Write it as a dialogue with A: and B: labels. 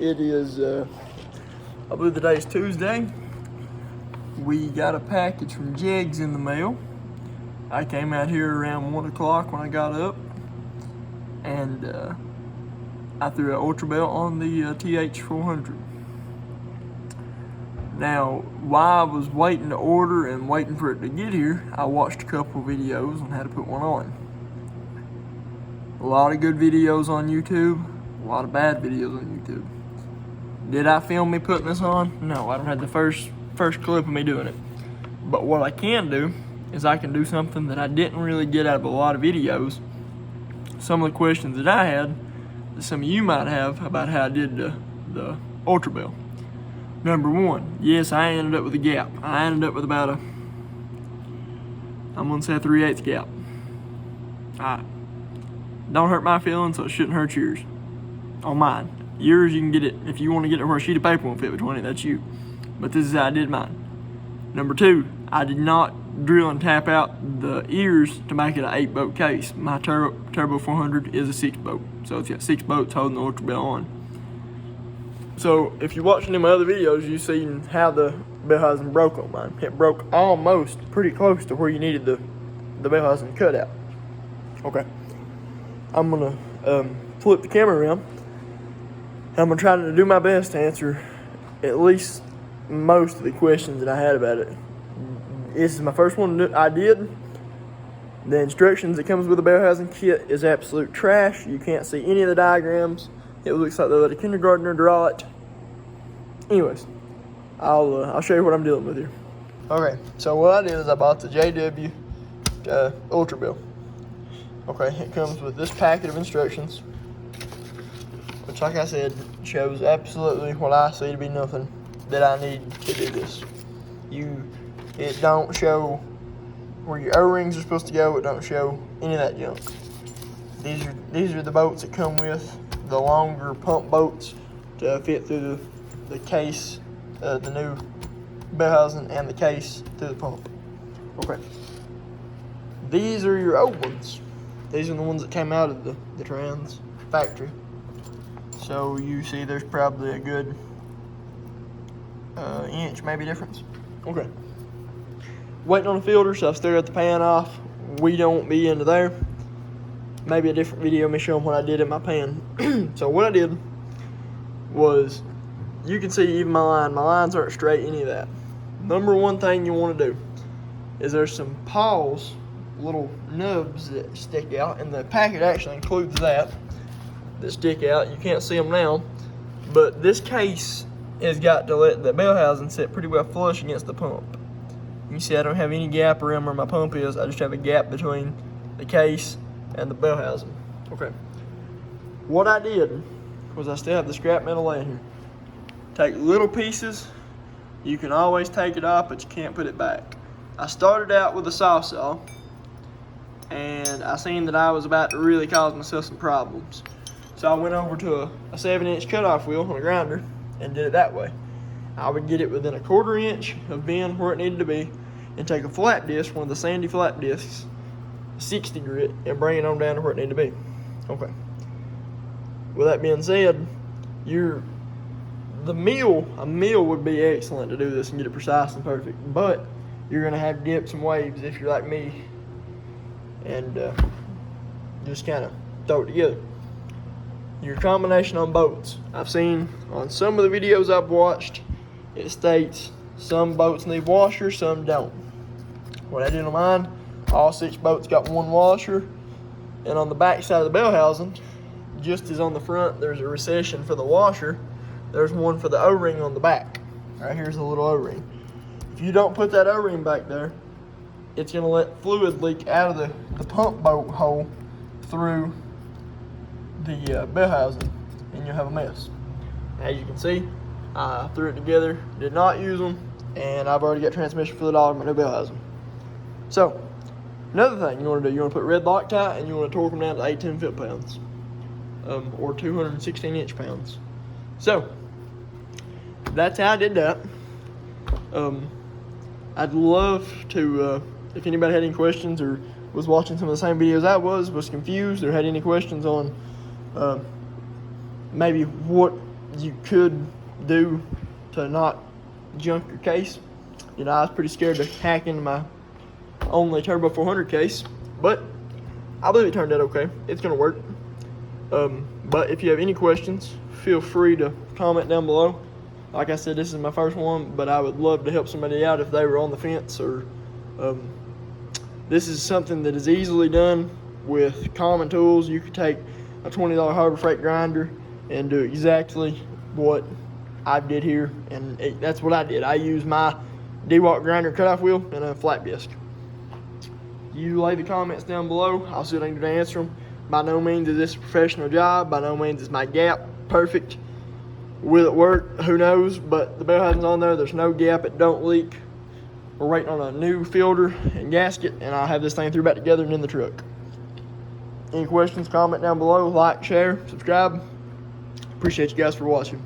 A: It is, I believe the day is Tuesday. We got a package from Jegs in the mail. I came out here around 1 o'clock when I got up, and I threw an ultra belt on the Th400. Now, while I was waiting to order and waiting for it to get here, I watched a couple videos on how to put one on. A lot of good videos on YouTube, a lot of bad videos on YouTube. Did I film me putting this on? No, I don't have the first clip of me doing it. But what I can do is I can do something that I didn't really get out of a lot of videos. Some of the questions that I had, that some of you might have about how I did the ultra belt. Number one, yes, I ended up with a gap. I ended up with about a, I'm gonna say a 3/8 gap. Alright. Don't hurt my feelings, so it shouldn't hurt yours. On mine. Yours, you can get it, if you want to get it where a sheet of paper won't fit between it, that's you. But this is how I did mine. Number two, I did not drill and tap out the ears to make it an 8-bolt case. My Turbo 400 is a 6-bolt, so it's got 6 bolts holding the ultra belt on. So if you're watching in my other videos, you've seen how the belt housing broke on mine. It broke almost pretty close to where you needed the belt housing cut out. Okay, I'm gonna flip the camera around. I'm gonna try to do my best to answer at least most of the questions that I had about it. This is my first one that I did. The instructions that comes with the belt housing kit is absolute trash. You can't see any of the diagrams. It looks like they let a kindergartner draw it. Anyways, I'll show you what I'm dealing with here. Okay, so what I did is I bought the JW ultra belt. Okay, it comes with this packet of instructions, which, like I said, shows absolutely what I see to be nothing that I need to do this. It don't show where your O-rings are supposed to go. It don't show any of that junk. These are the bolts that come with the longer pump bolts to fit through the case, the new belt housing and the case through the pump. Okay. These are your old ones. These are the ones that came out of the trans factory. So you see there's probably a good inch maybe difference. Okay. Waiting on the filter, so I've still got the pan off. We don't be into there. Maybe a different video me showing what I did in my pan. So what I did was, you can see even my lines aren't straight, any of that. Number one thing you want to do is there's some paws, little nubs that stick out, and the packet actually includes that stick out. You can't see them now, but this case has got to let the belt housing sit pretty well flush against the pump. You see I don't have any gap around where my pump is. I just have a gap between the case and the belt housing. Okay. What I did was, I still have the scrap metal laying here. Take little pieces. You can always take it off, but you can't put it back. I started out with a saw, and I seen that I was about to really cause myself some problems. So I went over to a 7-inch cutoff wheel on a grinder and did it that way. I would get it within a 1/4 inch of being where it needed to be, and take a flat disc, one of the sandy flat discs, 60 grit, and bring it on down to where it needed to be. Okay. With that being said, a mill would be excellent to do this and get it precise and perfect, but you're gonna have dips and waves if you're like me, and just kind of throw it together. Your combination on bolts, I've seen on some of the videos I've watched, it states some bolts need washers, some don't. What I did on mine, all 6 bolts got 1 washer, and on the back side of the belt housing, just as on the front there's a recession for the washer, there's one for the O-ring on the back. Right here's a little O-ring. If you don't put that O-ring back there, it's gonna let fluid leak out of the pump bolt hole through the belt housing, and you'll have a mess. As you can see, I threw it together, did not use them, and I've already got transmission fluid all over my new belt housing. So, another thing you want to do, you want to put red Loctite, and you want to torque them down to 8/10 foot-pounds, or 216 inch-pounds. So, that's how I did that. I'd love to, if anybody had any questions or was watching some of the same videos I was confused or had any questions on maybe what you could do to not junk your case. You know, I was pretty scared to hack into my only Turbo 400 case, but I believe it turned out okay. It's gonna work. But if you have any questions, feel free to comment down below. Like I said, this is my first one, but I would love to help somebody out if they were on the fence, or this is something that is easily done with common tools. You could take a $20 Harbor Freight grinder and do exactly what I did here, and that's what I did. I used my DeWalt grinder cutoff wheel and a flat disc. You leave the comments down below. I'll see what I can do to answer them. By no means is this a professional job. By no means is my gap perfect. Will it work? Who knows? But the bell housing's on there. There's no gap. It don't leak. We're waiting on a new filter and gasket, and I'll have this thing through back together and in the truck. Any questions, comment down below. Like, share, subscribe. Appreciate you guys for watching.